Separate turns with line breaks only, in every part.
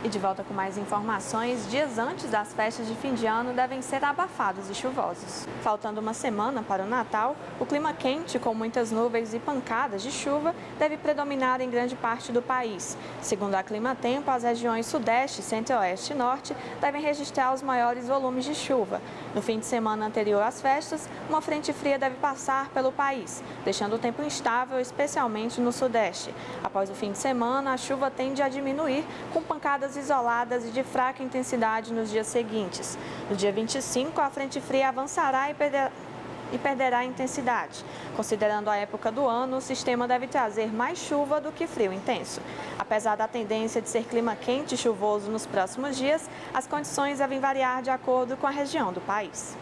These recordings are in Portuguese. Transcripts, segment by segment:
E de volta com mais informações, dias antes das festas de fim de ano devem ser abafados e chuvosos. Faltando uma semana para o Natal, o clima quente com muitas nuvens e pancadas de chuva deve predominar em grande parte do país. Segundo a Climatempo, as regiões Sudeste, Centro-Oeste e Norte devem registrar os maiores volumes de chuva. No fim de semana anterior às festas, uma frente fria deve passar pelo país, deixando o tempo instável, especialmente no Sudeste. Após o fim de semana, a chuva tende a diminuir, com pancadas isoladas e de fraca intensidade nos dias seguintes. No dia 25, a frente fria avançará e perderá a intensidade. Considerando a época do ano, o sistema deve trazer mais chuva do que frio intenso. Apesar da tendência de ser clima quente e chuvoso nos próximos dias, as condições devem variar de acordo com a região do país.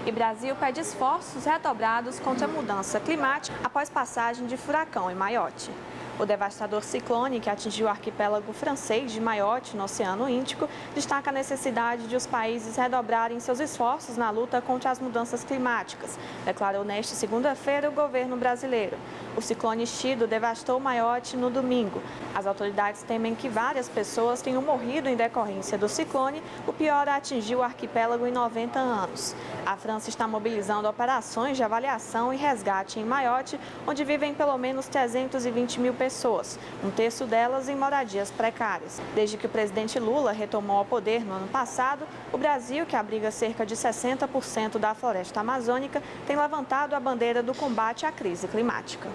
E Brasil pede esforços redobrados contra a mudança climática após passagem de furacão em Mayotte. O devastador ciclone que atingiu o arquipélago francês de Mayotte, no Oceano Índico, destaca a necessidade de os países redobrarem seus esforços na luta contra as mudanças climáticas, declarou nesta segunda-feira o governo brasileiro. O ciclone Chido devastou Mayotte no domingo. As autoridades temem que várias pessoas tenham morrido em decorrência do ciclone, o pior a atingir o arquipélago em 90 anos. A França está mobilizando operações de avaliação e resgate em Mayotte, onde vivem pelo menos 320 mil pessoas, um terço delas em moradias precárias. Desde que o presidente Lula retomou o poder no ano passado, o Brasil, que abriga cerca de 60% da floresta amazônica, tem levantado a bandeira do combate à crise climática.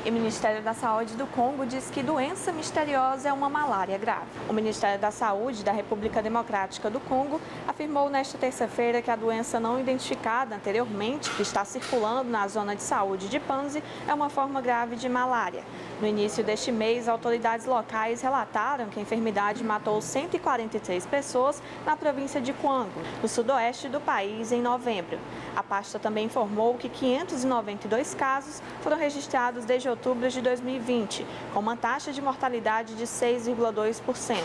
E o Ministério da Saúde do Congo diz que doença misteriosa é uma malária grave. O Ministério da Saúde da República Democrática do Congo afirmou nesta terça-feira que a doença não identificada anteriormente, que está circulando na zona de saúde de Panzi, é uma forma grave de malária. No início deste mês, autoridades locais relataram que a enfermidade matou 143 pessoas na província de Kwango, no sudoeste do país, em novembro. A pasta também informou que 592 casos foram registrados desde outubro de 2020, com uma taxa de mortalidade de 6,2%.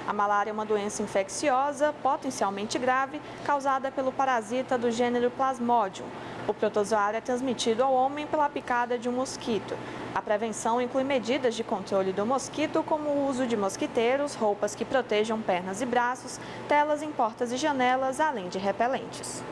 A malária é uma doença infecciosa, potencialmente grave, causada pelo parasita do gênero Plasmodium. O protozoário é transmitido ao homem pela picada de um mosquito. A prevenção inclui medidas de controle do mosquito, como o uso de mosquiteiros, roupas que protejam pernas e braços, telas em portas e janelas, além de repelentes.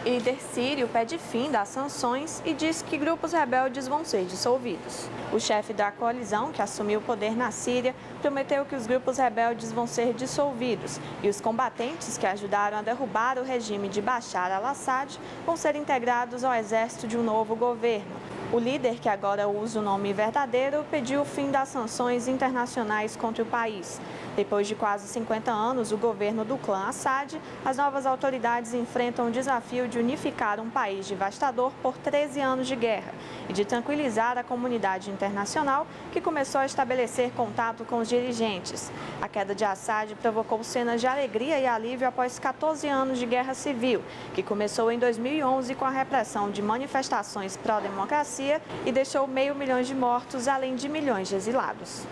O líder sírio pede fim das sanções e diz que grupos rebeldes vão ser dissolvidos. O chefe da coalizão, que assumiu o poder na Síria, prometeu que os grupos rebeldes vão ser dissolvidos e os combatentes que ajudaram a derrubar o regime de Bashar al-Assad vão ser integrados ao exército de um novo governo. O líder, que agora usa o nome verdadeiro, pediu o fim das sanções internacionais contra o país. Depois de quase 50 anos, o governo do clã Assad, as novas autoridades enfrentam o desafio de unificar um país devastador por 13 anos de guerra e de tranquilizar a comunidade internacional, que começou a estabelecer contato com os dirigentes. A queda de Assad provocou cenas de alegria e alívio após 14 anos de guerra civil, que começou em 2011 com a repressão de manifestações pró-democracia e deixou 500 mil de mortos, além de milhões de exilados.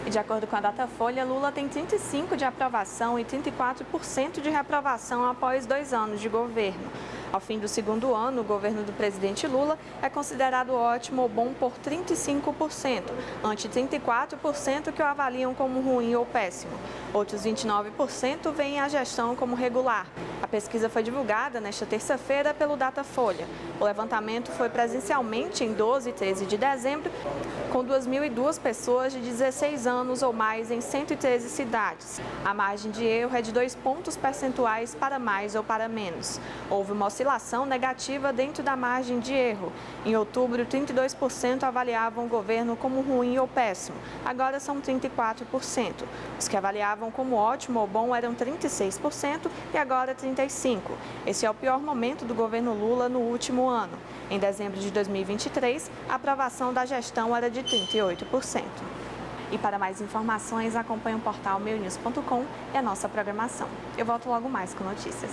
E de acordo com a Datafolha, Lula tem 35% de aprovação e 34% de reprovação após 2 anos de governo. Ao fim do segundo ano, o governo do presidente Lula é considerado ótimo ou bom por 35%, ante 34% que o avaliam como ruim ou péssimo. Outros 29% veem a gestão como regular. A pesquisa foi divulgada nesta terça-feira pelo Datafolha. O levantamento foi presencialmente em 12 e 13 de dezembro, com 2.002 pessoas de 16 anos ou mais em 113 cidades. A margem de erro é de 2 pontos percentuais para mais ou para menos. Houve uma oscilação negativa dentro da margem de erro. Em outubro, 32% avaliavam o governo como ruim ou péssimo. Agora são 34%. Os que avaliavam como ótimo ou bom eram 36% e agora 35%. Esse é o pior momento do governo Lula no último ano. Em dezembro de 2023, a aprovação da gestão era de 38%. E para mais informações, acompanhe o portal meunews.com e a nossa programação. Eu volto logo mais com notícias.